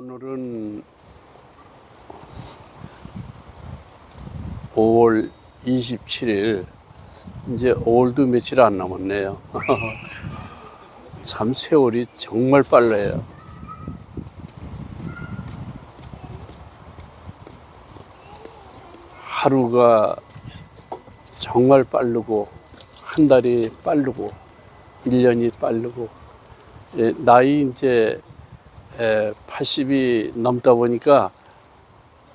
오늘은 5월 27일, 이제 5월도 며칠 안 남았네요. 참 세월이 정말 빨라요. 하루가 정말 빠르고, 한 달이 빠르고, 1년이 빠르고, 나이 이제 80이 넘다 보니까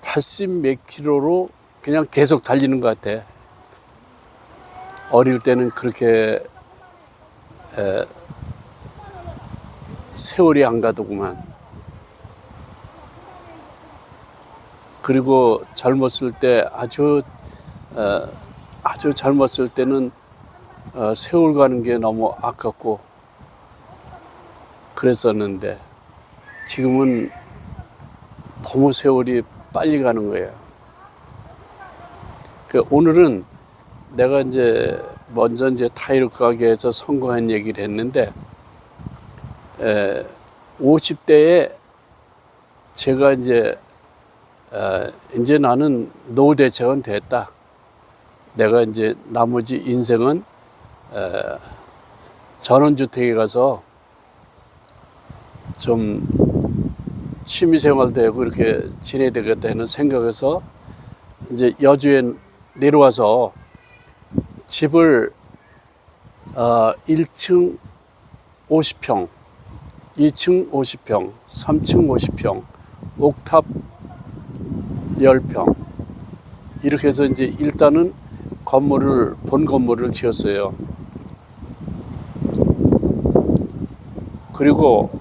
80 몇 킬로로 그냥 계속 달리는 것 같아. 어릴 때는 그렇게 세월이 안 가더구만. 그리고 젊었을 때 아주 젊었을 때는 세월 가는 게 너무 아깝고 그랬었는데 지금은 너무 세월이 빨리 가는 거예요. 오늘은 내가 이제 먼저 타이르 가게에서 성공한 얘기를 했는데 50대에 제가 이제 나는 노후 대책은 됐다. 내가 이제 나머지 인생은 전원주택에 가서 좀 취미생활도 하고 이렇게 지내야 되겠다 하는 생각에서 이제 여주에 내려와서 집을 1층 50평, 2층 50평, 3층 50평, 옥탑 10평 이렇게 해서 이제 일단은 본 건물을 지었어요. 그리고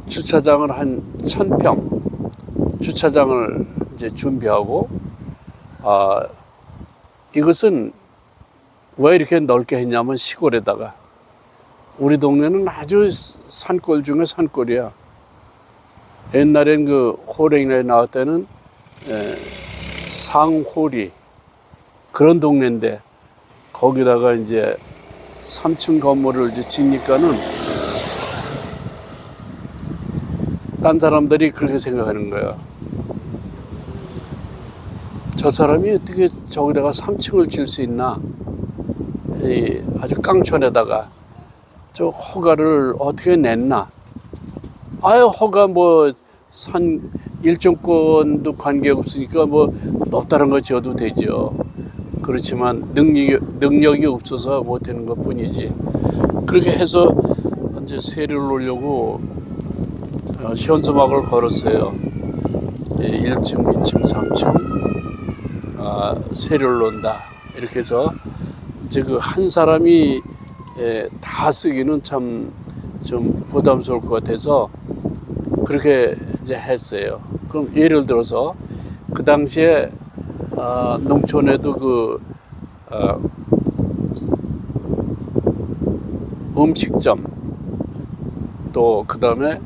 주차장을 한 1000평 주차장을 이제 준비하고, 이것은 왜 이렇게 넓게 했냐면 시골에다가, 우리 동네는 아주 산골 중에 산골이야. 옛날엔 그 호랭이에 나올 때는 상호리 그런 동네인데 거기다가 이제 3층 건물을 이제 짓니까는 딴 사람들이 그렇게 생각하는 거야. 저 사람이 어떻게 저기다가 3층을 질 수 있나? 아주 깡촌에다가 저 허가를 어떻게 냈나? 아유, 허가 뭐 산 일정권도 관계없으니까 뭐 높다는 거 지어도 되죠. 그렇지만 능력이 없어서 못하는 것 뿐이지. 그렇게 해서 이제 세를 놓으려고 현수막을 걸었어요. 1층, 2층, 3층 세를 놓는다. 이렇게 해서 이제 그 한 사람이 다 쓰기는 참 좀 부담스러울 것 같아서 그렇게 이제 했어요. 그럼 예를 들어서 그 당시에 농촌에도 그 음식점 또 그 다음에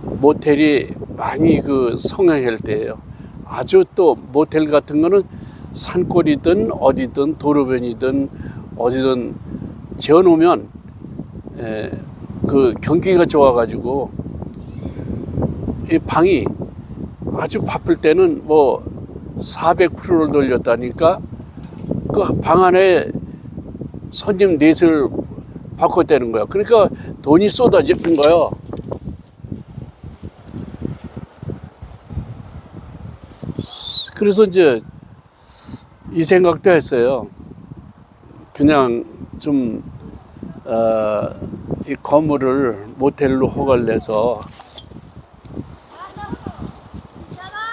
모텔이 많이 그 성행할 때예요. 아주 또 모텔 같은 거는 산골이든 어디든 도로변이든 어디든 지어놓으면 그 경기가 좋아가지고 이 방이 아주 바쁠 때는 뭐 400%를 돌렸다니까 그 방 안에 손님 넷을 바꿨다는 거야. 그러니까 돈이 쏟아지는 거예요. 그래서 이제 이 생각도 했어요. 그냥 좀 이 건물을 모텔로 허가를 내서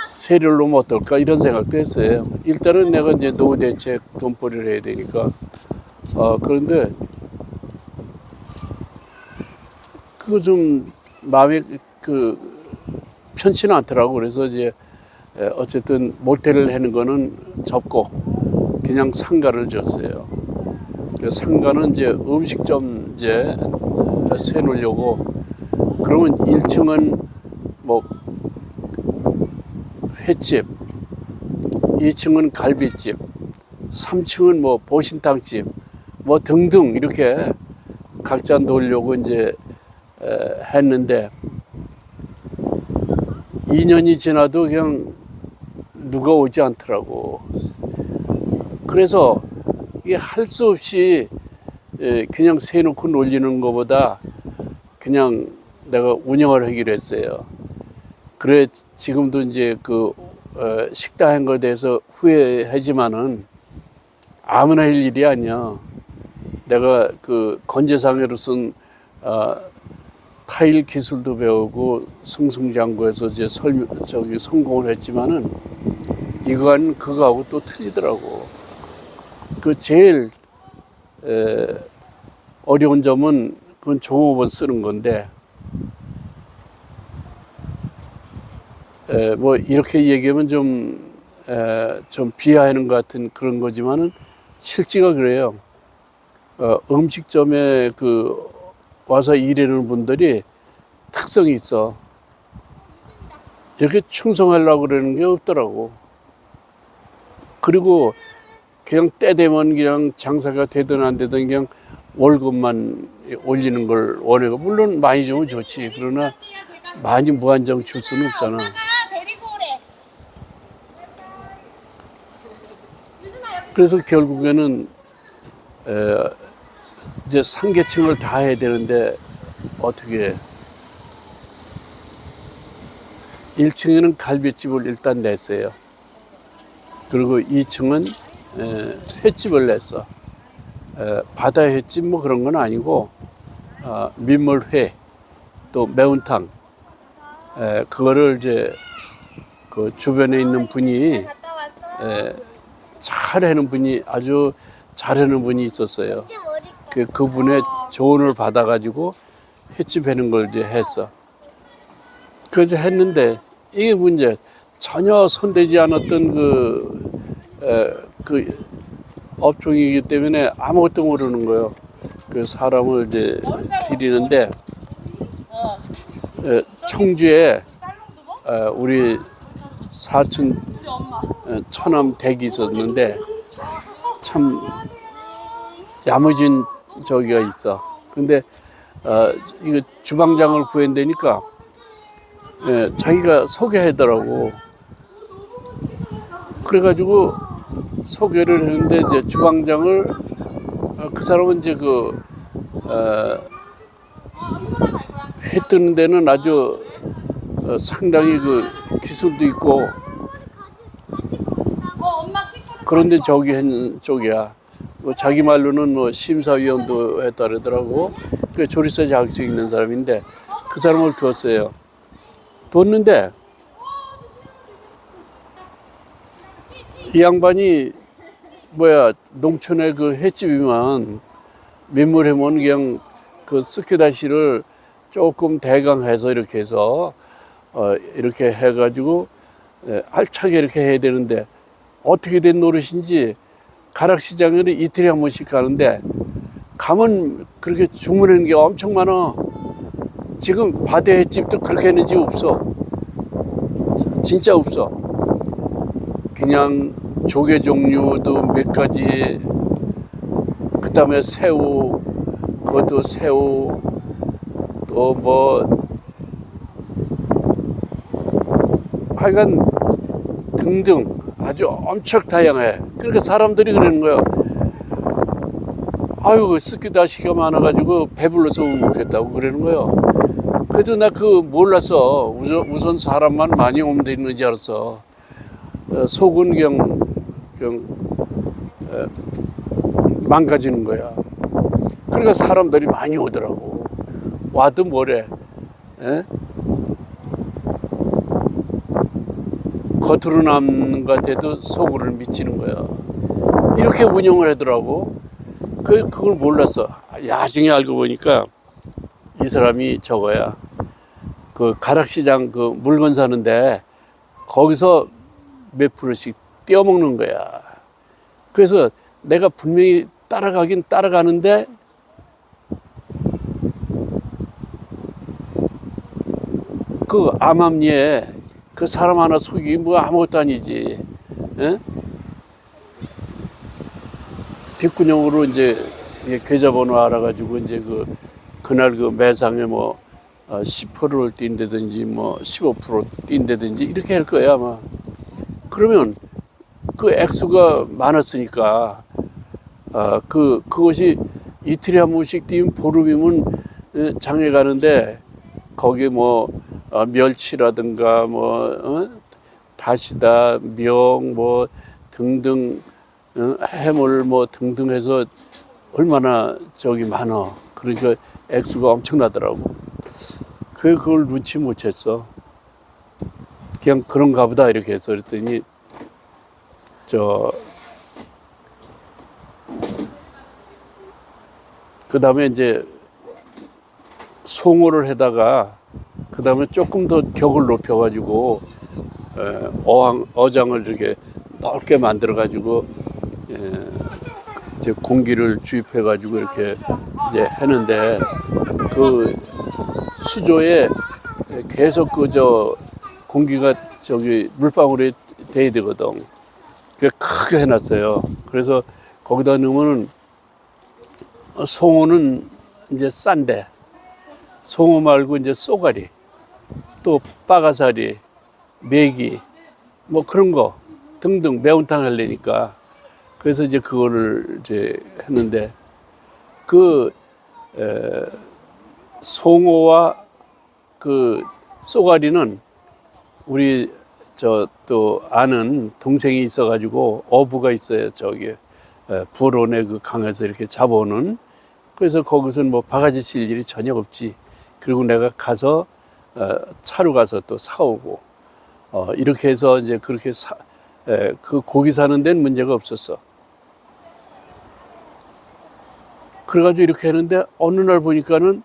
세를 놓으면 어떨까 이런 생각도 했어요. 일단은 내가 이제 노후 대책 돈벌이를 해야 되니까. 그런데 그거 좀 마음이 그 편치는 않더라고. 그래서 이제 어쨌든 모텔을 하는 거는 접고 그냥 상가를 지었어요. 그 상가는 이제 음식점 이제 세 놓으려고. 그러면 1층은 뭐 횟집, 2층은 갈비집, 3층은 뭐 보신탕집, 뭐 등등 이렇게 각자 놓으려고 이제 했는데 2년이 지나도 그냥 누가 오지 않더라고. 그래서 이게 할 수 없이 그냥 세놓고 놀리는 것보다 그냥 내가 운영을 하기로 했어요. 그래 지금도 이제 그 식당 한 거에 대해서 후회하지만은 아무나 할 일이 아니야. 내가 그 건재상해로 쓴 타일 기술도 배우고 승승장구해서 이제 성공을 했지만은 이건 그거하고 또 틀리더라고. 그 제일 어려운 점은 그건 종업원 쓰는 건데 뭐 이렇게 얘기하면 좀 비하하는 것 같은 그런 거지만은 실제가 그래요. 음식점에 그 와서 일하는 분들이 특성이 있어. 이렇게 충성하려고 그러는 게 없더라고. 그리고 그냥 때 되면 그냥 장사가 되든 안 되든 그냥 월급만 올리는 걸 원해고, 물론 많이 주면 좋지. 그러나 많이 무한정 줄 수는 없잖아. 그래서 결국에는 이제 상계층을 다 해야 되는데 어떻게 해? 1층에는 갈비집을 일단 냈어요. 그리고 2층은 횟집을 냈어. 바다 횟집 뭐 그런 건 아니고 민물회 또 매운탕 그거를 이제 그 주변에 있는 분이 잘하는 분이 아주 잘하는 분이 있었어요. 그분의 조언을 받아가지고 횟집 하는 걸 이제 했어. 그래서 했는데 이게 문제, 전혀 손대지 않았던 그 업종이기 때문에 아무것도 모르는 거예요. 그 사람을 이제 들이는데 청주에 우리 사촌 처남 댁이 있었는데 참 야무진 저기가 있어. 근데 이거 주방장을 구한다니까 자기가 소개하더라고. 그래가지고 소개를 했는데 이제 주방장을 그 사람은 이제 회 뜨는 데는 아주 상당히 그 기술도 있고, 그런데 저기 한 쪽이야. 뭐 자기 말로는 뭐 심사위원도 했다 그러더라고. 그 조리사 자격증 있는 사람인데 그 사람을 두었어요. 뒀는데 이 양반이 농촌에 그 횟집이면 민물회면 그냥 그 스키다시를 조금 대강해서 이렇게 해서 이렇게 해가지고 알차게 이렇게 해야 되는데 어떻게 된 노릇인지 가락시장에는 이틀에 한 번씩 가는데 가면 그렇게 주문하는 게 엄청 많아. 지금 바다 횟집도 그렇게 하는 집 없어. 진짜 없어. 그냥 조개 종류도 몇 가지, 그 다음에 새우, 그것도 새우, 또 뭐 하여간 등등 아주 엄청 다양해. 그러니까 사람들이 그러는 거야. 아유, 스키다시가 많아가지고 배불러서 못 먹겠다고 그러는 거예요. 그래서 나 그거 몰랐어. 우선 사람만 많이 오면 되는 줄 알았어. 속은 그냥 망가지는 거야. 그러니까 사람들이 많이 오더라고. 와도 뭐래. 겉으로 남는 것 같아도 속으로는 미치는 거야. 이렇게 운영을 하더라고. 그걸 몰랐어. 나중에 알고 보니까 이 사람이 저거야. 그 가락시장 그 물건 사는데 거기서 몇 프로씩 떼어먹는 거야. 그래서 내가 분명히 따라가긴 따라가는데 그 암암리에 그 사람 하나 속이기 뭐 아무것도 아니지. 뒷구녕으로 이제 계좌번호 알아가지고 이제 그날 그 매상에 뭐 10%를 뛴다든지 뭐 15% 뛴다든지 이렇게 할 거야 아마. 그러면 그 액수가 많았으니까 그것이 이틀에 한 번씩 뛰면 보름이면 장에 가는데 거기에 뭐 멸치라든가 뭐 다시다 명 뭐 등등 해물 뭐 등등 해서 얼마나 저기 많아. 그러니까 액수가 엄청나더라고. 그걸 눈치 못 챘어. 그냥 그런가 보다 이렇게 해서 그랬더니 그 다음에 이제 송어를 해다가 그 다음에 조금 더 격을 높여가지고 어장을 이렇게 넓게 만들어가지고 이제 공기를 주입해가지고 이렇게 이제 했는데 그 수조에 계속 공기가 저기 물방울에 돼야 되거든. 그게 크게 해놨어요. 그래서 거기다 넣으면은 송어는 이제 싼데 송어 말고 이제 쏘가리 또 빠가사리 메기 뭐 그런 거 등등 매운탕 하려니까 그래서 이제 그거를 이제 했는데 송어와 그 쏘가리는 우리 또 아는 동생이 있어가지고 어부가 있어요. 저기 불원의 그 강에서 이렇게 잡아오는. 그래서 거기서는 뭐 바가지 칠 일이 전혀 없지. 그리고 내가 가서 차로 가서 또 사오고 이렇게 해서 이제 그렇게 그 고기 사는 데는 문제가 없었어. 그래가지고 이렇게 했는데 어느 날 보니까는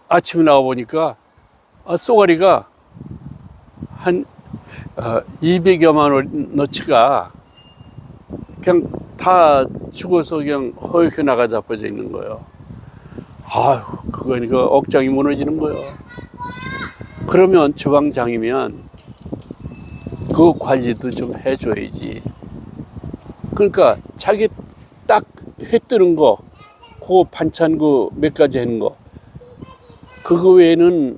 아침에 나와 보니까 쏘가리가 한 200여만 원어치가 그냥 다 죽어서 그냥 허옇게 나가 자빠져 있는 거예요. 아유, 그거니까 억장이 무너지는 거예요. 그러면 주방장이면 그 관리도 좀 해줘야지. 그러니까 자기 딱 회 뜨는 거, 그 반찬 그 몇 가지 하는 거, 그거 외에는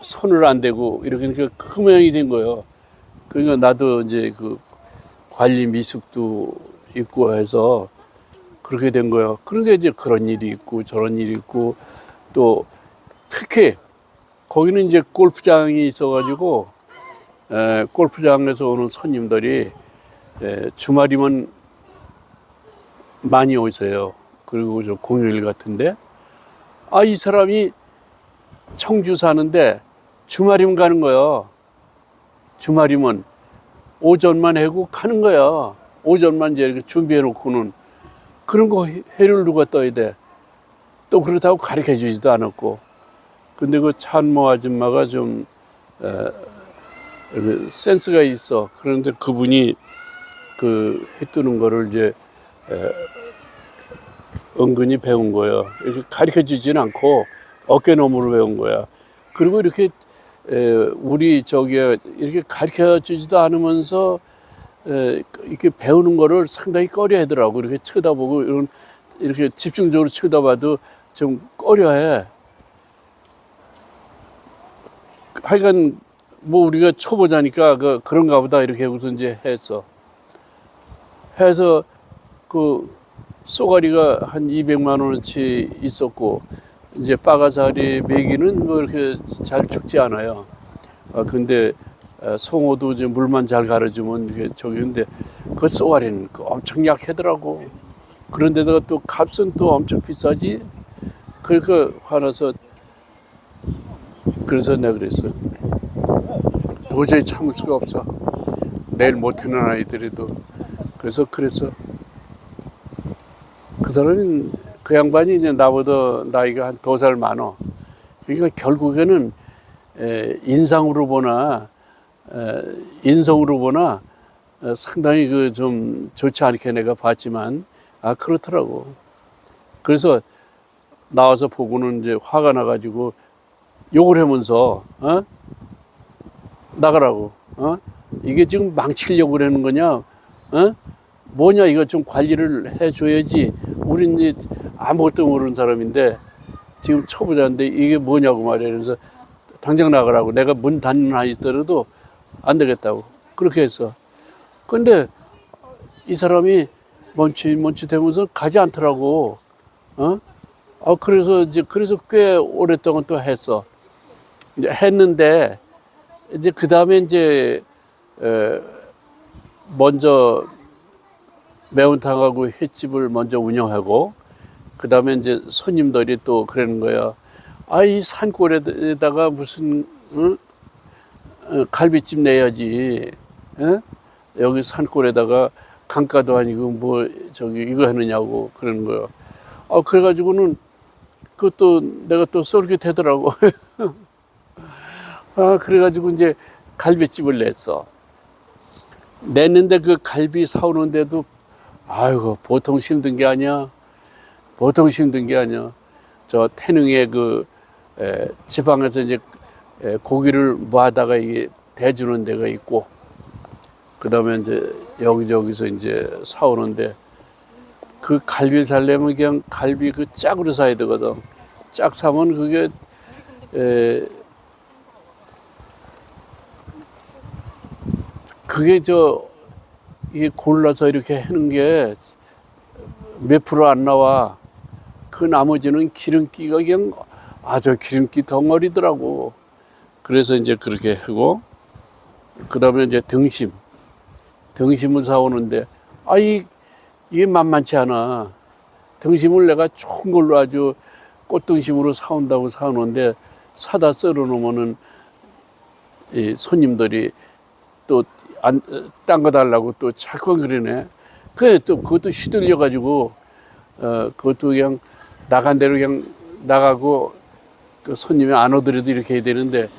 손을 안 대고 이렇게 그 모양이 된 거예요. 그러니까 나도 이제 그 관리 미숙도 있고 해서 그렇게 된 거예요. 그러니까 이제 그런 일이 있고 저런 일이 있고 또 특히 거기는 이제 골프장이 있어가지고 골프장에서 오는 손님들이 주말이면 많이 오세요. 그리고 저 공휴일 같은데 이 사람이 청주 사는데 주말이면 가는 거예요. 주말이면 오전만 해고 가는 거야. 오전만 이제 이렇게 준비해 놓고는 그런 거 해를 누가 떠야 돼. 또 그렇다고 가르쳐 주지도 않았고. 근데 그 찬모 아줌마가 좀 센스가 있어. 그런데 그분이 그 해 뜨는 거를 이제 은근히 배운 거예요. 이렇게 가르쳐 주지는 않고 어깨너머로 배운 거야. 그리고 이렇게 우리 이렇게 가르쳐 주지도 않으면서 이렇게 배우는 거를 상당히 꺼려 하더라고. 이렇게 쳐다보고 이렇게 집중적으로 쳐다봐도 좀 꺼려 해. 하여간 뭐 우리가 초보자니까 그런가 보다 이렇게 하고서 이제 해서 그 쏘가리가 한 200만 원어치 있었고 이제 빠가사리 메기는 뭐 이렇게 잘 죽지 않아요. 근데 송어도 이제 물만 잘 갈아주면 이게 근데 그 쏘가리는 엄청 약하더라고. 그런데다가 또 값은 또 엄청 비싸지. 그러니까 화나서 그래서 내가 그랬어. 도저히 참을 수가 없어. 내일 못하는 아이들에도. 그래서 그 사람은 그 양반이 이제 나보다 나이가 한 2살 많어. 그러니까 결국에는 인상으로 보나 인성으로 보나 상당히 그 좀 좋지 않게 내가 봤지만 그렇더라고. 그래서 나와서 보고는 이제 화가 나가지고 욕을 하면서 나가라고. 이게 지금 망치려고 그러는 거냐? 뭐냐 이거 좀 관리를 해줘야지. 우린 이제 아무것도 모르는 사람인데 지금 초보자인데 이게 뭐냐고 말이야. 그래서 당장 나가라고. 내가 문 닫는 한이 있더라도 안 되겠다고. 그렇게 했어. 근데 이 사람이 멈칫멈칫하면서 가지 않더라고. 그래서 꽤 오랫동안 또 했어. 이제 했는데, 이제 그 다음에 이제, 먼저 매운탕하고 횟집을 먼저 운영하고, 그 다음에 이제 손님들이 또 그러는 거야. 아, 이 산골에다가 무슨, 갈비집 내야지. 여기 산골에다가 강가도 아니고 뭐, 이거 하느냐고 그러는 거야. 그래가지고는 그것도 내가 또 쏠깃하더라고. 그래가지고 이제 갈비집을 냈어. 냈는데 그 갈비 사오는데도 아이고 보통 힘든 게 아니야. 보통 힘든 게 아니야. 저 태능의 지방에서 이제 고기를 모아다가 이게 대주는 데가 있고, 그 다음에 이제 여기저기서 이제 사오는데, 그 갈비를 살려면 그냥 갈비 그 짝으로 사야 되거든. 짝 사면 이게 골라서 이렇게 하는 게 몇 프로 안 나와. 그 나머지는 기름기가 그냥 아주 기름기 덩어리더라고. 그래서 이제 그렇게 하고, 그 다음에 이제 등심을 사오는데, 이게 만만치 않아. 등심을 내가 좋은 걸로 아주 꽃등심으로 사온다고 사오는데, 사다 썰어 놓으면은 이 손님들이 또 딴 거 달라고 또 자꾸 그러네. 그것도 휘둘려가지고, 그것도 그냥 나간 대로 그냥 나가고, 그 손님이 안 오더라도 이렇게 해야 되는데,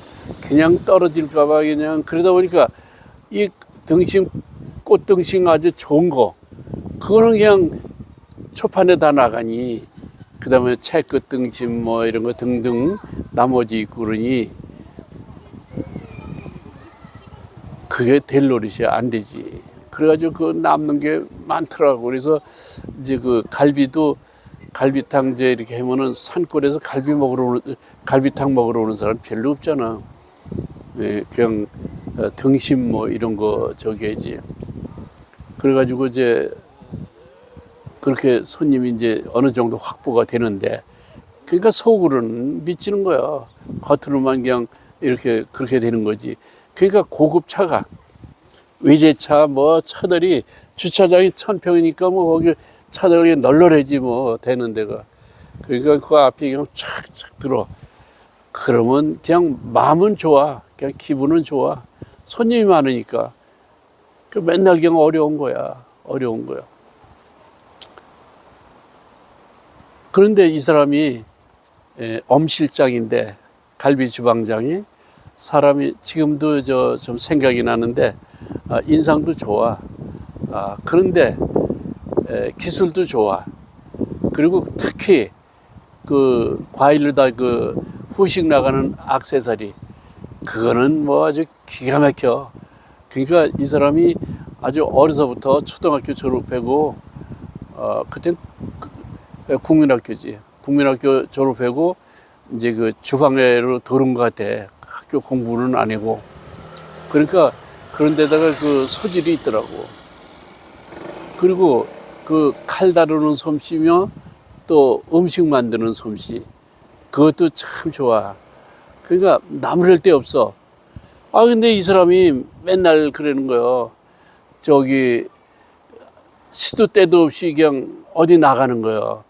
그냥 떨어질까봐 그냥 그러다 보니까 이 꽃등심 아주 좋은 거, 그거는 그냥 초판에 다 나가니, 그 다음에 채끝 등심 뭐 이런 거 등등 나머지 있고 그러니, 그게 될 노릇이 안 되지. 그래가지고 그 남는 게 많더라고. 그래서 이제 그 갈비탕 이제 이렇게 하면은 산골에서 갈비탕 먹으러 오는 사람 별로 없잖아. 그냥 등심 뭐 이런 거 저기지. 그래가지고 이제 그렇게 손님이 이제 어느 정도 확보가 되는데, 그러니까 속으로는 미치는 거야. 겉으로만 그냥 이렇게 그렇게 되는 거지. 그러니까 고급 차가, 외제차 뭐 차들이, 주차장이 1000평이니까 뭐 거기 차들이 널널해지 뭐 되는 데가. 그러니까 그 앞에 그냥 촥촥 들어. 그러면 그냥 마음은 좋아. 그냥 기분은 좋아. 손님이 많으니까. 맨날 그냥 어려운 거야. 그런데 이 사람이 엄실장인데, 갈비 주방장이, 사람이 지금도 좀 생각이 나는데, 인상도 좋아. 그런데 기술도 좋아. 그리고 특히 그 과일로다 그 후식 나가는 액세서리, 그거는 뭐 아주 기가 막혀. 그러니까 이 사람이 아주 어려서부터 초등학교 졸업하고, 그때 국민학교지. 국민학교 졸업하고 이제 그 주방회로 들어온 것 같아. 학교 공부는 아니고. 그러니까 그런 데다가 그 소질이 있더라고. 그리고 그 칼 다루는 솜씨며 또 음식 만드는 솜씨, 그것도 참 좋아. 그러니까 나무랄 데 없어. 근데 이 사람이 맨날 그러는 거요. 시도 때도 없이 그냥 어디 나가는 거요.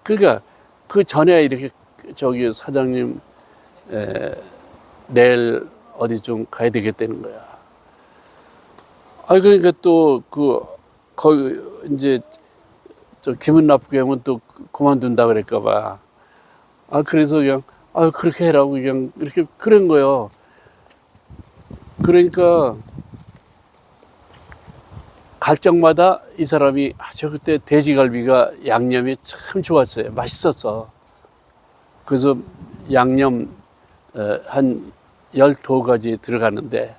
그러니까 그 전에 이렇게 사장님 내일 어디 좀 가야 되겠다는 거야. 그러니까 또 거기 이제 기분 나쁘게 하면 또 그만둔다 그럴까 봐. 그래서 그냥 그렇게 해라고 그냥 이렇게 그런 거요. 그러니까 갈 적마다 이 사람이 저 그때 돼지갈비가 양념이 참 좋았어요. 맛있었어. 그래서 양념 한 12가지 들어가는데,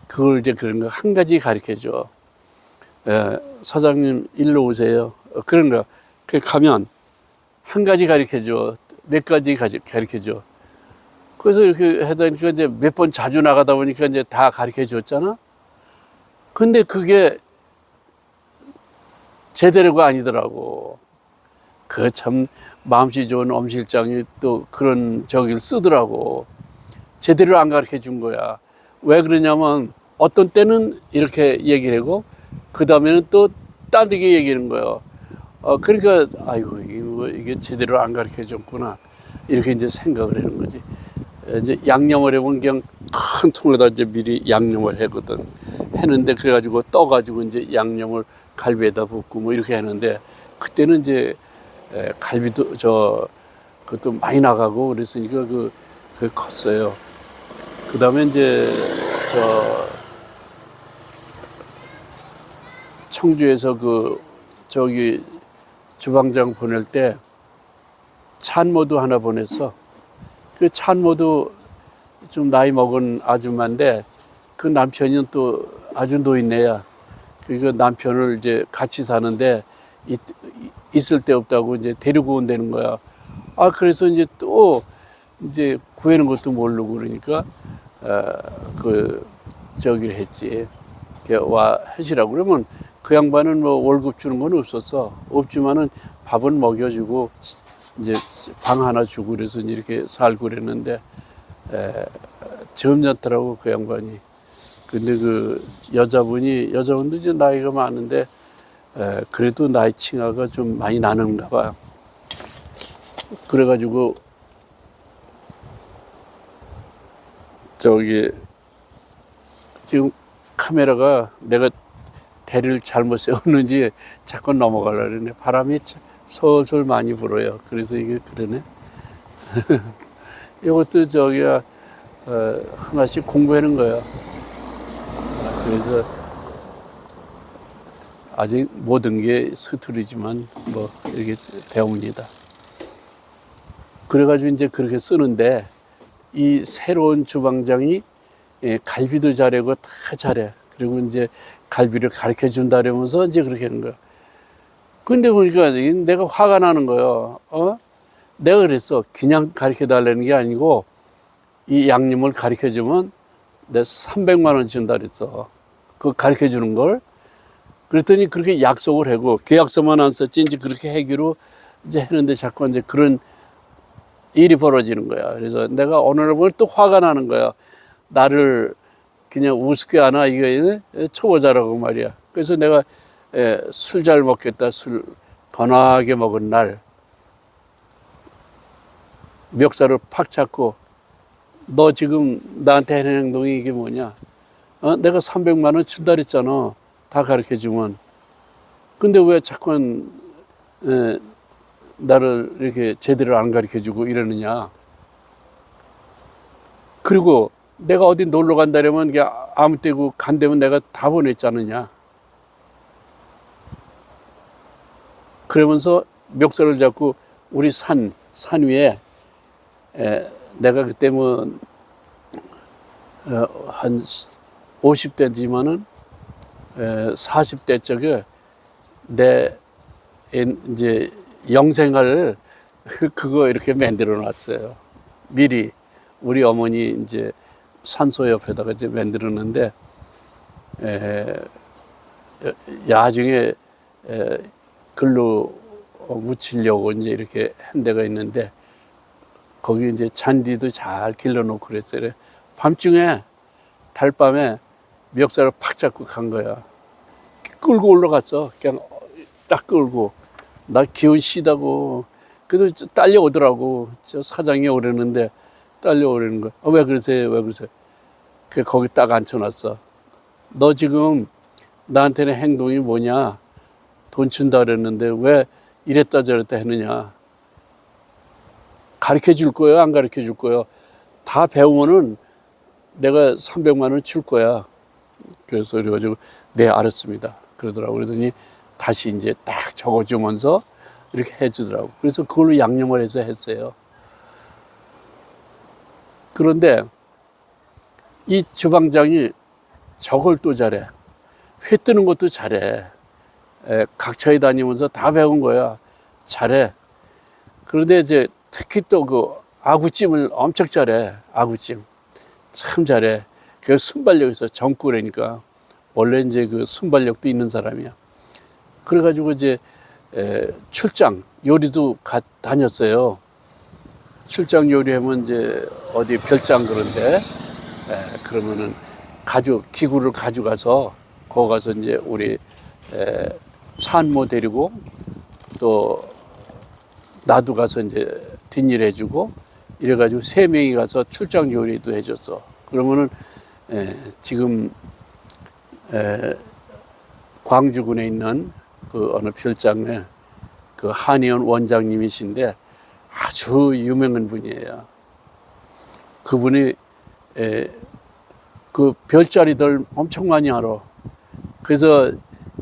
그걸 이제 그런 거 한 가지 가르쳐 줘. 사장님 일로 오세요. 그런 거. 가면 한 가지 가르쳐 줘. 몇 가지 가르쳐 줘. 그래서 이렇게 하다니까 이제 몇 번 자주 나가다 보니까 이제 다 가르쳐 줬잖아. 근데 그게 제대로가 아니더라고. 그 참 마음씨 좋은 엄 실장이 또 그런 저기를 쓰더라고. 제대로 안 가르쳐 준 거야. 왜 그러냐면 어떤 때는 이렇게 얘기를 하고 그 다음에는 또 딴데게 얘기하는 거예요. 그러니까 아이고 이게 제대로 안 가르쳐 줬구나 이렇게 이제 생각을 하는 거지. 이제 양념을 해보면 그냥 큰 통에다 이제 미리 양념을 하거든. 했는데 그래가지고 떠가지고 이제 양념을 갈비에다 붓고 뭐 이렇게 하는데 그때는 이제 갈비도 그것도 많이 나가고 그랬으니까 그게 컸어요. 그 다음에 이제 청주에서 저기 주방장 보낼 때 찬모도 하나 보냈어. 그 찬모도 좀 나이 먹은 아줌마인데 그 남편이 또 아주 노인네야. 그 남편을 이제 같이 사는데 있을 데 없다고 이제 데리고 온다는 거야. 그래서 이제 또 이제 구하는 것도 모르고 그러니까 저기를 했지. 와 하시라고 그러면 그 양반은 뭐 월급 주는 건 없었어. 없지만은 밥은 먹여주고 이제 방 하나 주고 그래서 이제 이렇게 살고 그랬는데 점잖더라고 그 양반이. 근데 그 여자분도 이제 나이가 많은데 그래도 나이 칭하가 좀 많이 나는가 봐. 그래가지고 저기 지금 카메라가 내가 대를 잘못 세웠는지 자꾸 넘어가려고 그러네. 바람이 솔솔 많이 불어요. 그래서 이게 그러네. 이것도 저기야 하나씩 공부하는 거야. 그래서 아직 모든 게 서투르지만 뭐 이렇게 배웁니다. 그래가지고 이제 그렇게 쓰는데 이 새로운 주방장이 갈비도 잘하고 다 잘해. 그리고 이제 갈비를 가르쳐 준다면서 이제 그렇게 하는 거야. 근데 보니까 내가 화가 나는 거예요. 내가 그랬어. 그냥 가르쳐 달라는 게 아니고 이 양념을 가르쳐 주면 내가 300만 원 준다 그랬어. 그거 가르쳐 주는 걸. 그랬더니 그렇게 약속을 하고 계약서만 안 썼지 이제 그렇게 하기로 이제 했는데 자꾸 이제 그런 일이 벌어지는 거야. 그래서 내가 어느 날 보면 또 화가 나는 거야. 나를 그냥 우습게 하나 이거 초보자라고 말이야. 그래서 내가 술 잘 먹겠다. 술 건하게 먹은 날 멱살을 팍 잡고 너 지금 나한테 하는 행동이 이게 뭐냐? 내가 300만 원 준다 그랬잖아. 다 가르쳐 주면. 근데 왜 자꾸 나를 이렇게 제대로 안 가르쳐 주고 이러느냐. 그리고 내가 어디 놀러 간다면 아무 때고 간다면 내가 다 보냈지 않느냐. 그러면서 멱살을 잡고 우리 산 위에 내가 그때 뭐 한 50대지만은 40대 쪽에 내 이제 영생을 그거 이렇게 만들어 놨어요. 미리 우리 어머니 이제 산소 옆에다가 이제 만들었는데 야중에 글로 묻히려고 이제 이렇게 한 데가 있는데 거기 이제 잔디도 잘 길러놓고 그랬어요. 밤중에 달밤에 멱살을 팍 잡고 간 거야. 끌고 올라갔어. 그냥 딱 끌고. 나 기운 씨다고. 그래도 딸려오더라고. 저 사장이 오려는데 딸려오려는 거야. 왜 그러세요? 왜 그러세요? 그 거기 딱 앉혀놨어. 너 지금 나한테는 행동이 뭐냐? 돈 준다 그랬는데 왜 이랬다 저랬다 했느냐? 가르쳐 줄 거예요? 안 가르쳐 줄 거예요? 다 배우면은 내가 300만 원 줄 거야. 그래서 그래가지고 네 알았습니다. 그러더라고. 그러더니 다시 이제 딱 적어주면서 이렇게 해주더라고. 그래서 그걸로 양념을 해서 했어요. 그런데 이 주방장이 저걸 또 잘해. 회 뜨는 것도 잘해. 각처에 다니면서 다 배운 거야. 잘해. 그런데 이제 특히 또 그 아구찜을 엄청 잘해. 아구찜 참 잘해. 그 순발력에서 정꾸라니까. 원래 이제 그 순발력도 있는 사람이야. 그래가지고 이제 출장 요리도 다녔어요. 출장 요리하면 이제 어디 별장 그런데 그러면은 기구를 가져가서 거기 가서 이제 우리 산모 데리고 또 나도 가서 이제 뒷일 해주고 이래가지고 3명이 가서 출장 요리도 해줬어. 그러면은 지금 광주군에 있는 그 어느 별장에 그 한의원 원장님이신데 아주 유명한 분이에요. 그분이 그 별자리들 엄청 많이 알아. 그래서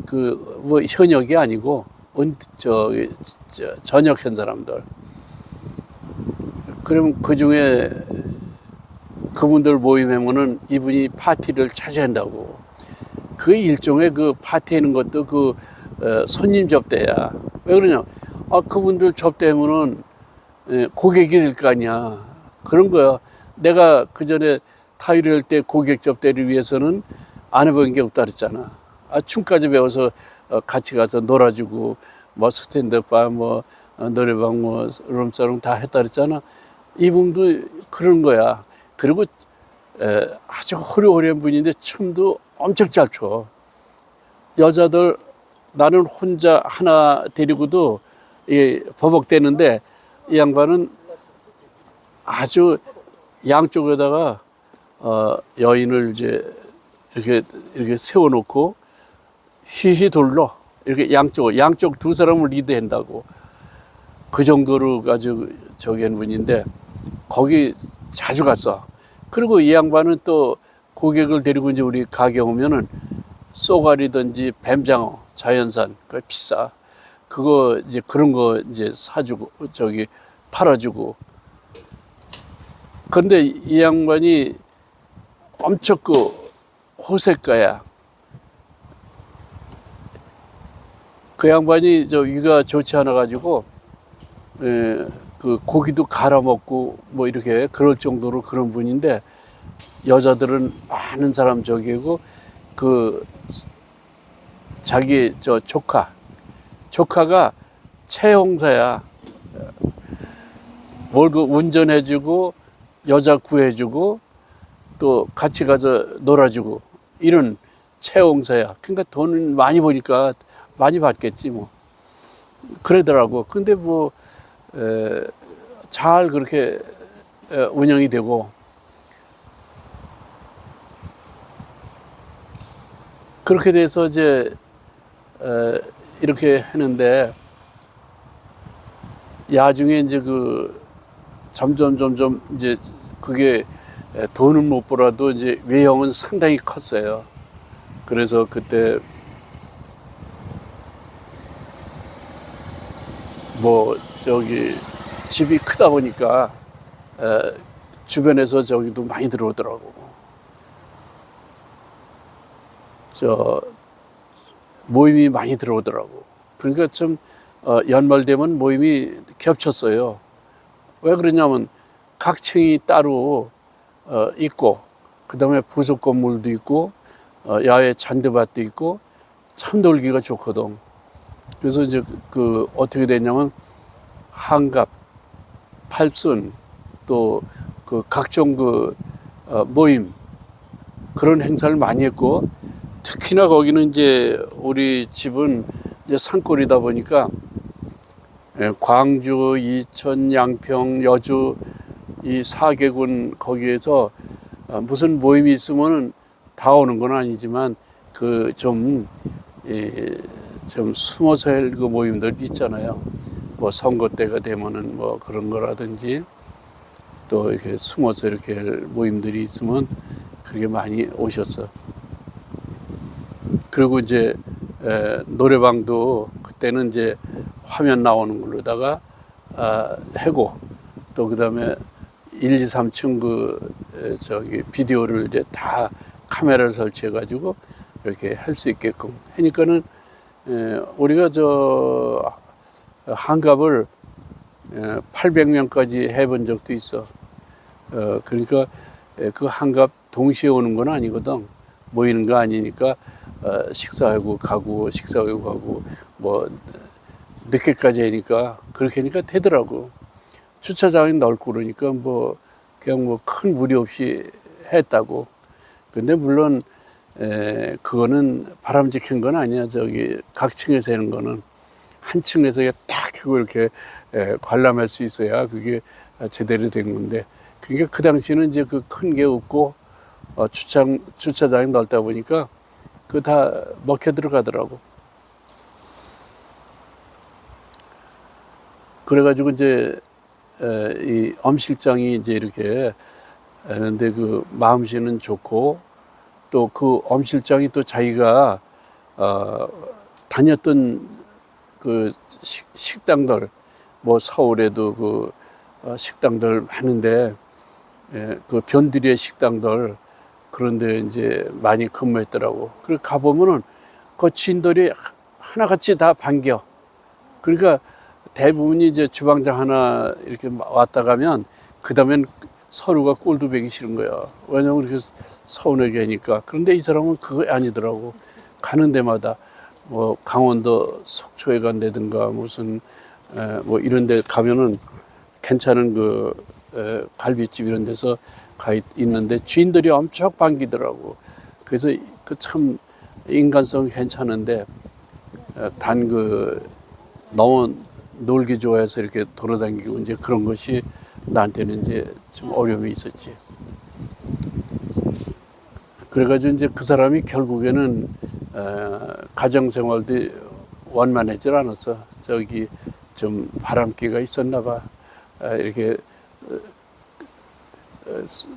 그 뭐 현역이 아니고 전역한 사람들. 그러면 그 중에 그분들 모임하면은 이분이 파티를 자주 한다고. 그 일종의 그 파티하는 것도 그 손님 접대야. 왜 그러냐? 그분들 접대하면은 고객이 될 거 아니야. 그런 거야. 내가 그 전에 타이를 할 때 고객 접대를 위해서는 안 해본 게 없다 그랬잖아. 춤까지 배워서 같이 가서 놀아주고 뭐 스탠드바 뭐 노래방 뭐 룸사롱 다 했다 그랬잖아. 이분도 그런 거야. 그리고 아주 호리호리한 분인데 춤도 엄청 잘 춰. 여자들 나는 혼자 하나 데리고도 버벅대는데 이 양반은 아주 양쪽에다가 여인을 이제 이렇게 세워놓고 휘휘 돌러 이렇게 양쪽 두 사람을 리드한다고. 그 정도로 아주 저기 한 분인데 거기 자주 갔어. 그리고 이 양반은 또 고객을 데리고 이제 우리 가게 오면은 쏘가리든지 뱀장어, 자연산, 그 비싸. 그거 이제 그런 거 이제 사주고 팔아주고. 근데 이 양반이 엄청 그 호색가야. 그 양반이 위가 좋지 않아 가지고 그 고기도 갈아 먹고 뭐 이렇게 그럴 정도로 그런 분인데 여자들은 많은 사람 저기고 그 자기 조카가 채용사야. 뭘 그 운전해주고 여자 구해주고 또 같이 가서 놀아주고 이런 채용사야. 그러니까 돈을 많이 버니까 많이 받겠지 뭐. 그러더라고. 근데 뭐 잘 그렇게 운영이 되고 그렇게 돼서 이제 이렇게 하는데 야중에 이제 그 점점 이제 그게 돈은 못 벌어도 이제 외형은 상당히 컸어요. 그래서 그때 뭐 집이 크다 보니까 주변에서 저기도 많이 들어오더라고. 모임이 많이 들어오더라고. 그러니까 좀 연말 되면 모임이 겹쳤어요. 왜 그러냐면 각 층이 따로 있고 그다음에 부속 건물도 있고 야외 잔디밭도 있고 참 놀기가 좋거든. 그래서 이제 그 어떻게 됐냐면 한갑, 팔순 또 그 각종 모임 그런 행사를 많이 했고 특히나 거기는 이제 우리 집은 이제 산골이다 보니까 광주, 이천, 양평, 여주 이 4개군 거기에서 무슨 모임이 있으면은 다 오는 건 아니지만 그 좀 숨어서 할 그 모임들 있잖아요. 뭐 선거 때가 되면은 뭐 그런 거라든지 또 이렇게 숨어서 이렇게 할 모임들이 있으면 그렇게 많이 오셨어. 그리고 이제 노래방도 그때는 이제 화면 나오는 걸로다가 하고 또 그다음에 1, 2, 3층 비디오를 이제 다 카메라를 설치해 가지고 이렇게 할 수 있게끔 하니까는 우리가 한갑을 800명까지 해본 적도 있어. 그러니까 그 한갑 동시에 오는 건 아니거든. 모이는 거 아니니까 식사하고 가고 식사하고 가고 뭐 늦게까지 하니까 그렇게 하니까 되더라고. 주차장이 넓고 그러니까 뭐 그냥 뭐 큰 무리 없이 했다고. 근데 물론 그거는 바람직한 건 아니야. 저기 각 층에서 하는 거는 한 층에서 딱 하고 이렇게 관람할 수 있어야 그게 제대로 된 건데, 그러니까 그 당시에는 이제 그 큰 게 없고 주차장이 넓다 보니까 그 다 먹혀 들어가더라고. 그래가지고 이제 이 엄실장이 이제 이렇게 하는데 그 마음씨는 좋고, 또 그 엄실장이 또 자기가 다녔던 그 식당들, 뭐 서울에도 그 식당들 많은데 그 변두리의 식당들 그런데 이제 많이 근무했더라고. 그래 가보면은 그 주인들이 하나같이 다 반겨. 그러니까 대부분이 이제 주방장 하나 이렇게 왔다 가면 그 다음엔 서로가 꼴도 보기 싫은 거야. 왜냐면 그렇게 서운하게 하니까. 그런데 이 사람은 그거 아니더라고. 가는 데마다 뭐 강원도 속초에 간다든가 무슨 뭐 이런 데 가면은 괜찮은 그 갈비집 이런 데서 가 있는데 주인들이 엄청 반기더라고. 그래서 그 참 인간성 괜찮은데 단 그 너무 놀기 좋아해서 이렇게 돌아다니고 이제 그런 것이 나한테는 이제 좀 어려움이 있었지. 그래가지고 이제 그 사람이 결국에는 가정생활도 원만하지 않았어. 저기 좀 바람기가 있었나 봐. 이렇게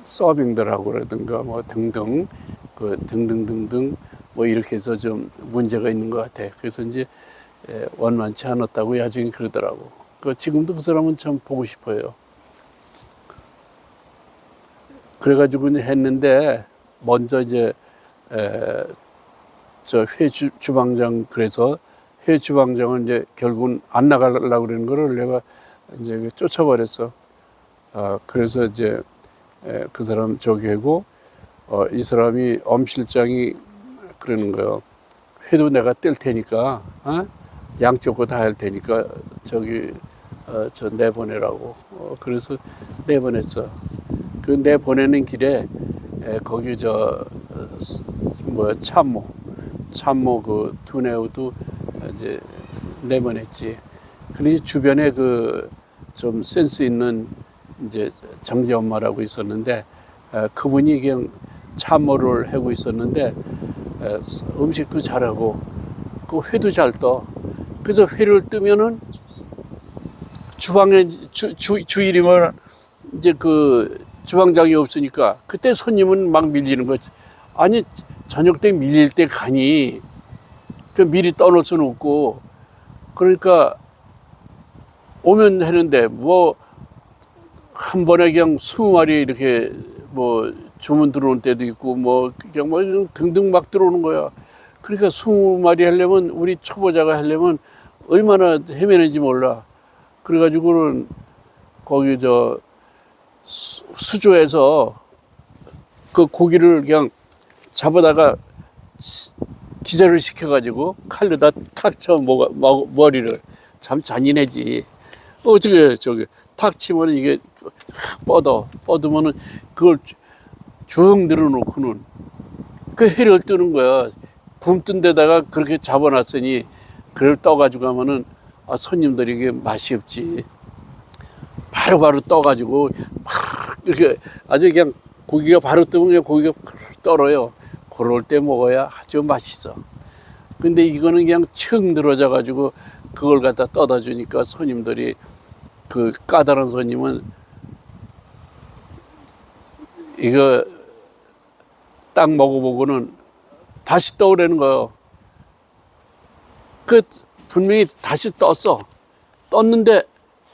서빙들하고 그러든가 뭐 등등 그 등등등등 뭐 이렇게 해서 좀 문제가 있는 것 같아. 그래서 이제 원만치 않았다고 나중에 그러더라고. 그 지금도 그 사람은 참 보고 싶어요. 그래가지고 했는데 먼저 이제 저 회 주방장, 그래서 회 주방장은 이제 결국은 안 나가려고 그러는 거를 내가 이제 쫓아버렸어. 그래서 이제 그 사람 저기 하고 이 사람이 엄실장이 그러는 거예요. 회도 내가 뗄 테니까 양쪽 거 다 할 테니까 저기 저 내보내라고. 그래서 내보냈어. 그 내보내는 길에 거기 저 뭐 참모 그 두뇌우도 이제 내보냈지. 그리고 주변에 그 좀 센스 있는 이제 정재 엄마라고 있었는데 그분이 그냥 참모를 하고 있었는데 음식도 잘하고 그 회도 잘 떠. 그래서 회를 뜨면은 주방에 주일이면 이제 그 주방장이 없으니까 그때 손님은 막 밀리는 거지. 아니 저녁 때 밀릴 때 가니 그 미리 떠놓을 수는 없고, 그러니까 오면 하는데 뭐 한 번에 그냥 20마리 이렇게 뭐 주문 들어온 때도 있고 뭐 그냥 뭐 등등 막 들어오는 거야. 그러니까 20마리 하려면 우리 초보자가 하려면 얼마나 헤매는지 몰라. 그래가지고는 거기 저 수조에서 그 고기를 그냥 잡아다가 기절을 시켜가지고 칼로다 탁 쳐 머리를. 참 잔인하지. 어떻게 저기 탁 치면은 이게 뻗으면은 그걸 쭉 늘어놓고는 그 회를 뜨는 거야. 굶뜬 데다가 그렇게 잡아놨으니 그걸 떠가지고 가면은 손님들이 이게 맛이 없지. 바로바로 떠가지고 막 이렇게 아주 그냥 고기가 바로 뜨면 그냥 고기가 떨어요. 그럴 때 먹어야 아주 맛있어. 근데 이거는 그냥 층 늘어져 가지고 그걸 갖다 떠다 주니까 손님들이, 그 까다로운 손님은 이거 딱 먹어보고는 다시 떠오르는 거예요. 그 분명히 다시 떴는데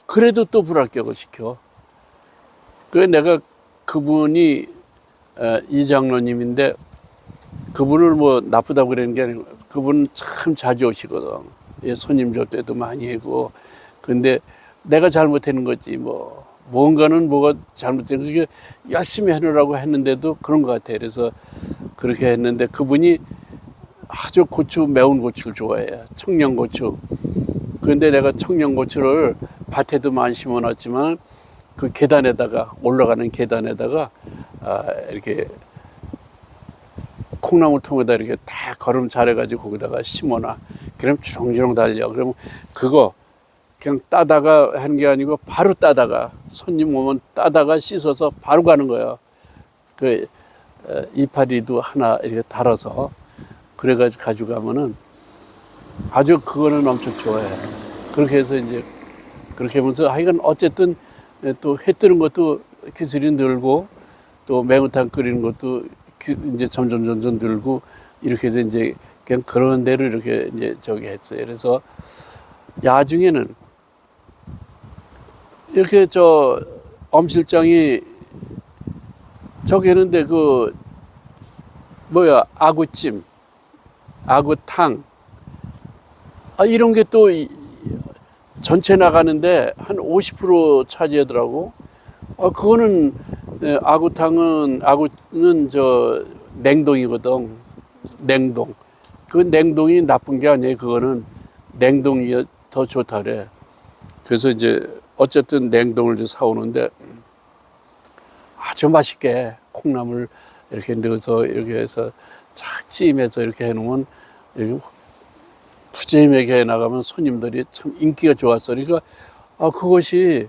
그래도 또 불합격을 시켜. 그 내가 그분이 이장로님인데 그분을 뭐 나쁘다고 그러는 게 아니고 그분은 참 자주 오시거든. 예, 손님 줄 때도 많이 하고. 근데 내가 잘못했는 거지 뭐 뭔가는 뭐가 잘못된 그게 열심히 해놓으라고 했는데도 그런 것 같아요. 그래서 그렇게 했는데 그분이 아주 매운 고추를 좋아해요. 청양고추. 그런데 내가 청양고추를 밭에도 많이 심어놨지만 그 계단에다가 올라가는 계단에다가 이렇게 콩나물 통에다 이렇게 다 거름 잘해가지고 거기다가 심어놔. 그럼 주렁주렁 달려. 그러면 그거 그냥 따다가 하는 게 아니고 바로 따다가 손님 오면 따다가 씻어서 바로 가는 거예요. 그 이파리도 하나 이렇게 달아서 그래가지고 가져가면은 아주 그거는 엄청 좋아해요. 그렇게 해서 이제 그렇게 하면서 하여간 어쨌든 또 회 뜨는 것도 기술이 늘고 또 매운탕 끓이는 것도 이제 점점 늘고 이렇게 해서 이제 그냥 그런 대로 이렇게 이제 저기 했어요. 그래서 야중에는 이렇게 엄 실장이 저기 했는데 그 뭐야 아구찜, 아구탕 이런 게 또 전체 나가는데 한 50% 차지하더라고. 그거는 아구는 냉동이거든. 냉동. 그 냉동이 나쁜 게 아니에요. 그거는 냉동이 더 좋다 그래. 그래서 이제 어쨌든 냉동을 사오는데 아주 맛있게 콩나물 이렇게 넣어서 이렇게 해서 착 찜해서 이렇게 해놓으면 이렇게 푸짐하게 해나가면 손님들이 참 인기가 좋았어. 그러니까 그것이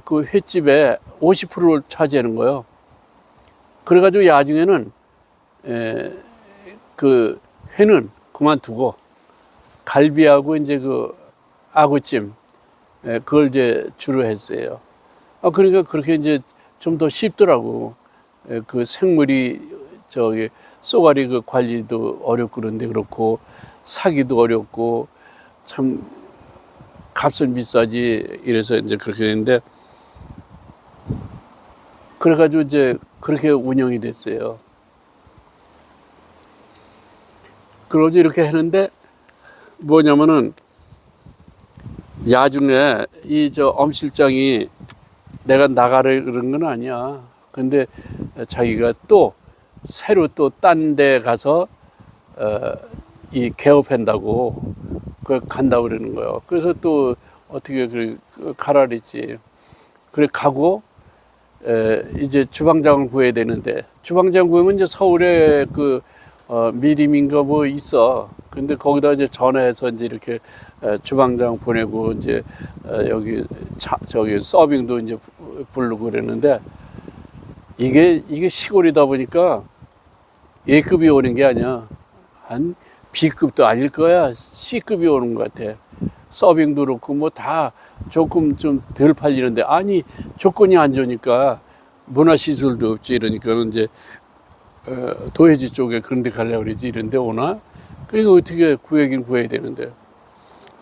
그 횟집에 50%를 차지하는 거예요. 그래가지고 야중에는 그 회는 그만두고 갈비하고 이제 그 아구찜 그걸 이제 주로 했어요. 그러니까 그렇게 이제 좀 더 쉽더라고. 그 생물이 쏘가리 그 관리도 어렵고 그런데 그렇고 사기도 어렵고 참 값은 비싸지 이래서 이제 그렇게 됐는데 그래가지고 이제 그렇게 운영이 됐어요. 그러고 이렇게 했는데 뭐냐면은 야중에 엄 실장이 내가 나가려 그런 건 아니야. 근데 자기가 또 새로 또 딴 데 가서 이 개업한다고 간다고 그러는 거예요. 그래서 또 어떻게 가라 그랬지. 그래 가고 이제 주방장을 구해야 되는데 주방장 구하면 이제 서울에 미림인가 뭐 있어. 근데 거기다 이제 전화해서 이제 이렇게 주방장 보내고 이제 여기 저기 서빙도 이제 부르고 그랬는데 이게 시골이다 보니까 A급이 오는 게 아니야. 한 B급도 아닐 거야. C급이 오는 것 같아. 서빙도 그렇고 뭐 다 조금 좀 덜 팔리는데 아니 조건이 안 좋으니까 문화시설도 없지 이러니까 이제 도해지 쪽에 그런 데 가려고 그러지 이런 데 오나? 그러니까 어떻게 구하긴 구해야 되는데.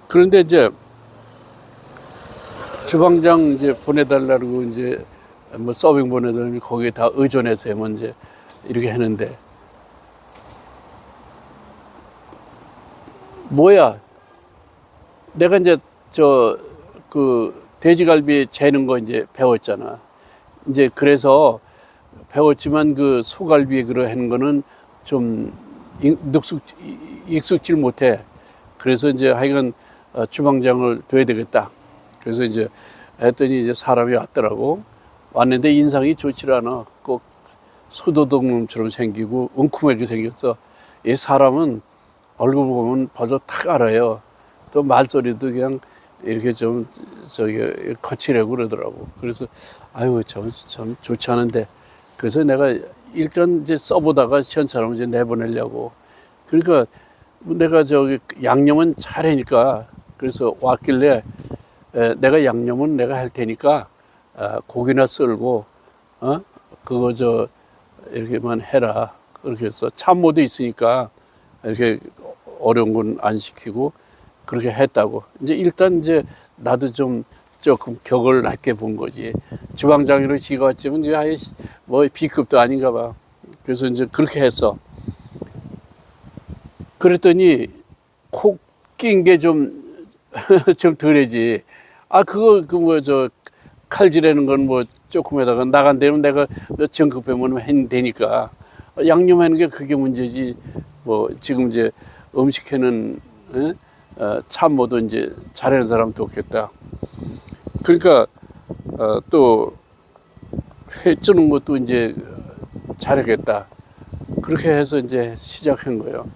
그런데 이제 주방장 이제 보내달라고 이제 뭐 서빙 보내달라고 거기에 다 의존해서 하면 이제 이렇게 하는데 뭐야? 내가 이제 돼지갈비 재는 거 이제 배웠잖아. 이제 그래서 배웠지만 그 소갈비 그런 거는 좀 익숙질 못해. 그래서 이제 하여간 주방장을 둬야 되겠다. 그래서 이제 했더니 이제 사람이 왔더라고. 왔는데 인상이 좋질 않아. 꼭 소도둑놈처럼 생기고 웅큼하게 생겼어. 이 사람은 얼굴 보면 벌써 탁 알아요. 또 말소리도 그냥 이렇게 좀 거칠하고 그러더라고. 그래서 아유 참 좋지 않은데 그래서 내가 일단 이제 써보다가 시원처럼 이제 내보내려고. 그러니까 내가 양념은 잘하니까 그래서 왔길래 내가 양념은 내가 할 테니까 고기나 썰고 그거 이렇게만 해라. 그렇게 해서 참모도 있으니까 이렇게 어려운 건 안 시키고 그렇게 했다고. 이제 일단 이제 나도 조금 격을 낮게 본 거지. 주방장으로 지가 왔지만 이게 아예 뭐 B급도 아닌가 봐. 그래서 이제 그렇게 했어. 그랬더니 콕 낀 게 좀 덜해지. 아, 그거, 칼질하는 건 뭐 조금 하다가 나간다면 내가 전급하면 해면 되니까. 양념하는 게 그게 문제지. 뭐, 지금 이제 음식하는, 참모도 이제 잘하는 사람도 없겠다. 그러니까, 또, 회 찌는 것도 이제 잘하겠다. 그렇게 해서 이제 시작한 거예요.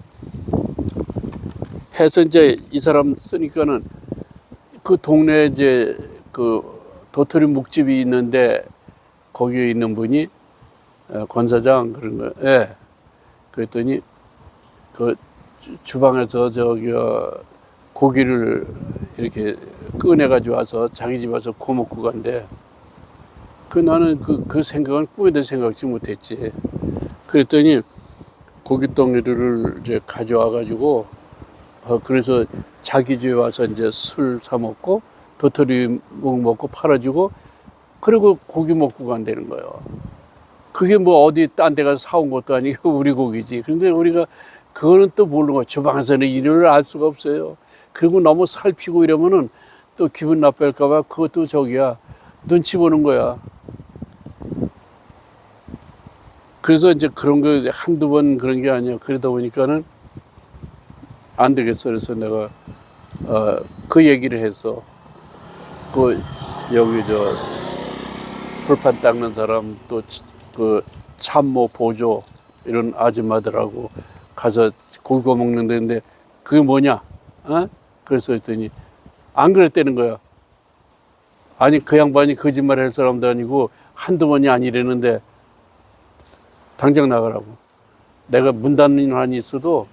해서 이제 이 사람 쓰니까는 그 동네에 이제 그 도토리 묵집이 있는데 거기에 있는 분이 권 사장 그런 거, 예. 그랬더니 그 주방에서 고기를 이렇게 꺼내가지고 와서 자기 집 와서 구워 먹고 간대. 나는 그 생각은 꿈에도 생각지 못했지. 그랬더니 고깃덩이를 이제 가져와가지고 그래서 자기 집에 와서 이제 술 사 먹고 도토리 묵 먹고 팔아주고 그리고 고기 먹고 간다는 거예요. 그게 뭐 어디 딴 데 가서 사온 것도 아니고 우리 고기지. 그런데 우리가 그거는 또 모르는 거야. 주방에서는 일을 알 수가 없어요. 그리고 너무 살피고 이러면은 또 기분 나쁠까봐 그것도 눈치 보는 거야. 그래서 이제 그런 거 한두 번 그런 게 아니야. 그러다 보니까는 안 되겠어. 그래서 내가 그 얘기를 해서 여기 불판 닦는 사람 또 그 참모 보조 이런 아줌마들하고 가서 고기 구워 먹는 데인데 그게 뭐냐? 그래서 했더니 안 그랬다는 거야. 아니 그 양반이 거짓말 할 사람도 아니고 한두 번이 아니라는데 당장 나가라고. 내가 문 닫는 한이 있어도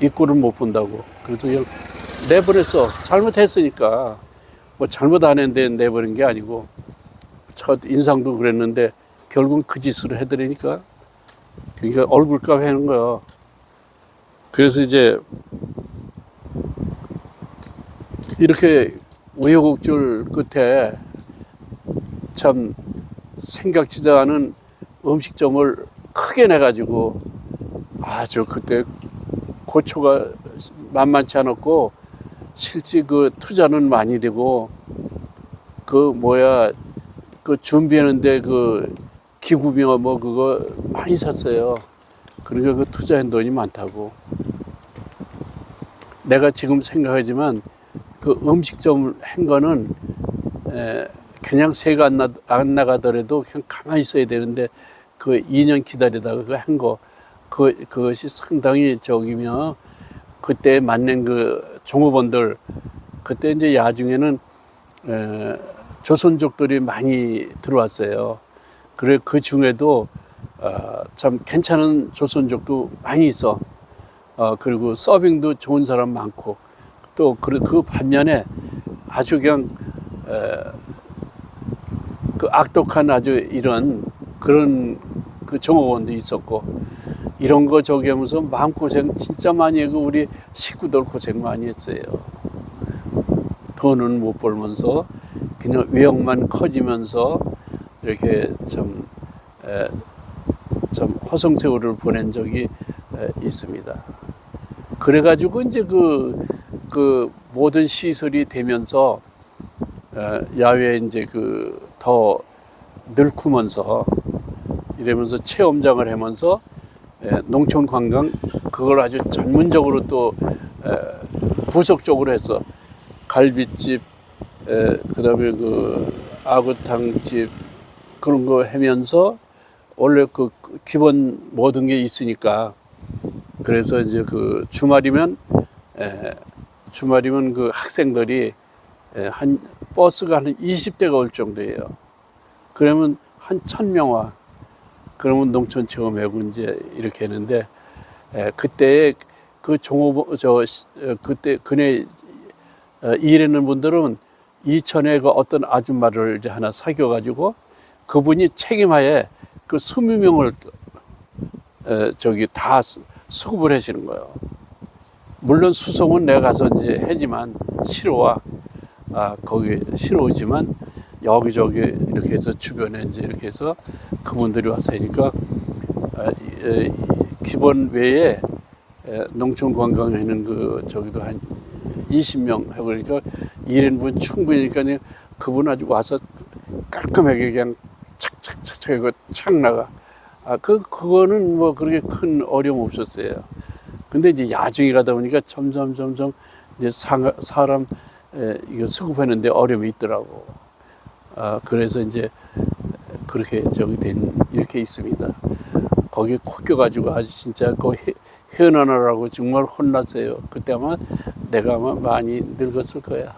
입구를 못 본다고. 그래서 그냥 내버렸어. 잘못했으니까. 뭐 잘못 안 했는데 내버린 게 아니고 첫 인상도 그랬는데 결국은 그 짓을 해드리니까 그러니까 얼굴값 하는 거야. 그래서 이제 이렇게 우여곡절 끝에 참 생각지도 않은 음식점을 크게 내가지고 아주 그때 고초가 만만치 않았고 실제 그 투자는 많이 되고 그 준비하는데 그 기구비가 뭐 그거 많이 샀어요. 그러니까 그 투자한 돈이 많다고. 내가 지금 생각하지만 그 음식점을 한 거는 그냥 새가 안 나가더라도 그냥 가만히 있어야 되는데 그 2년 기다리다가 그 한 거 그것이 상당히 그때 만난 그 종업원들 그때 이제 야중에는 조선족들이 많이 들어왔어요. 그래 그 중에도 참 괜찮은 조선족도 많이 있어. 그리고 서빙도 좋은 사람 많고 또 그 반면에 아주 그냥 그 악독한 아주 이런 그런 그 종업원도 있었고 이런 거 하면서 마음고생 진짜 많이 하고 우리 식구들 고생 많이 했어요. 돈은 못 벌면서 그냥 외형만 커지면서 이렇게 참 허송세월을 보낸 적이 있습니다. 그래가지고 이제 그 모든 시설이 되면서 야외에 이제 더 늙으면서 이러면서 체험장을 하면서 농촌 관광 그걸 아주 전문적으로 또 부속적으로 해서 갈비집 그다음에 그 아구탕집 그런 거 하면서 원래 그 기본 모든 게 있으니까 그래서 이제 그 주말이면 그 학생들이 한 버스가 한 20대가 올 정도예요. 그러면 한 1000명 와. 그러면 농촌 체험하고 이제 이렇게 했는데 그때 그 그때 그네 일하는 분들은 이천에 그 어떤 아줌마를 이제 하나 사귀어가지고 그분이 책임하에 그 20명을 다 수급을 하시는 거예요. 물론 수송은 내가 가서 이제 하지만 싫어와. 거기 싫어오지만 여기저기 이렇게 해서 주변에 이제 이렇게 해서 그분들이 와서 하니까 기본 외에 농촌 관광하는 저기도 한 20명 해보니까 1인분 충분히니까 그분 아주 와서 깔끔하게 그냥 착착착착 하고 착 나가. 그거는 뭐 그렇게 큰 어려움 없었어요. 근데 이제 야중에 가다 보니까 점점 이제 사람 이거 수급하는데 어려움이 있더라고. 그래서 이제 그렇게 이렇게 있습니다. 거기에 코 껴가지고 아주 진짜 헤어나라고 정말 혼났어요. 그때 아마 내가 아마 많이 늙었을 거야.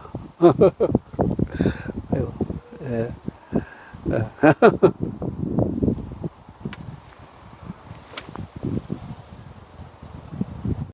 아이고, 예.